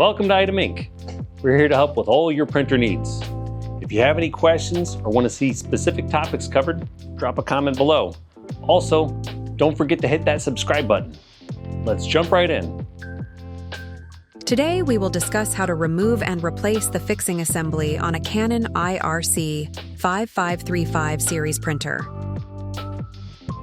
Welcome to Item Inc. We're here to help with all your printer needs. If you have any questions or want to see specific topics covered, drop a comment below. Also, don't forget to hit that subscribe button. Let's jump right in. Today, we will discuss how to remove and replace the fixing assembly on a Canon IRC5535 series printer.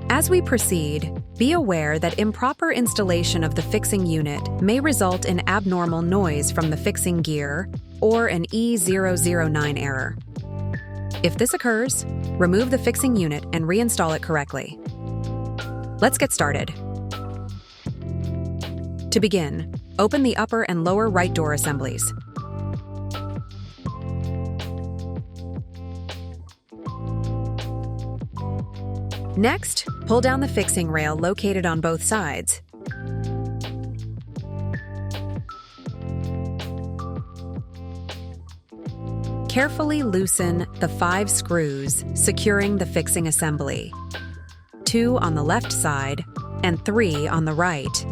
As we proceed, be aware that improper installation of the fixing unit may result in abnormal noise from the fixing gear or an E009 error. If this occurs, remove the fixing unit and reinstall it correctly. Let's get started. To begin, open the upper and lower right door assemblies. Next, pull down the fixing rail located on both sides. Carefully loosen the 5 screws securing the fixing assembly, 2 on the left side and 3 on the right.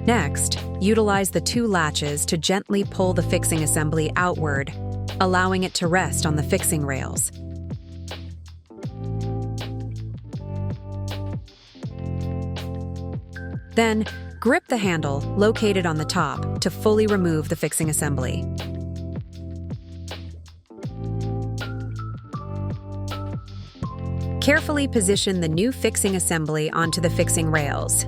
Next, utilize the 2 latches to gently pull the fixing assembly outward, allowing it to rest on the fixing rails. Then, grip the handle located on the top to fully remove the fixing assembly. Carefully position the new fixing assembly onto the fixing rails.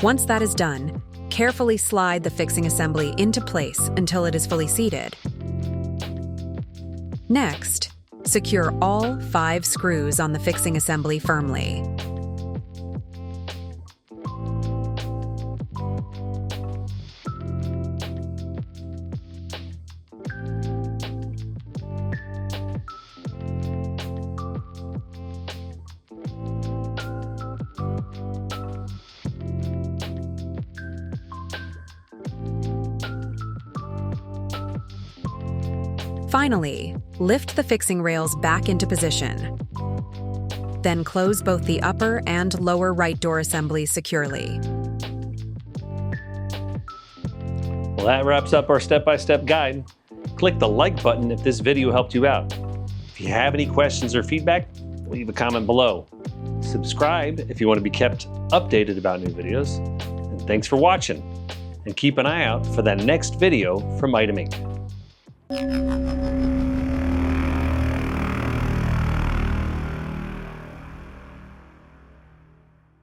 Once that is done, carefully slide the fixing assembly into place until it is fully seated. Next, secure all 5 screws on the fixing assembly firmly. Finally, lift the fixing rails back into position. Then close both the upper and lower right door assemblies securely. Well, that wraps up our step-by-step guide. Click the like button if this video helped you out. If you have any questions or feedback, leave a comment below. Subscribe if you want to be kept updated about new videos. And thanks for watching. And keep an eye out for that next video from Item Inc.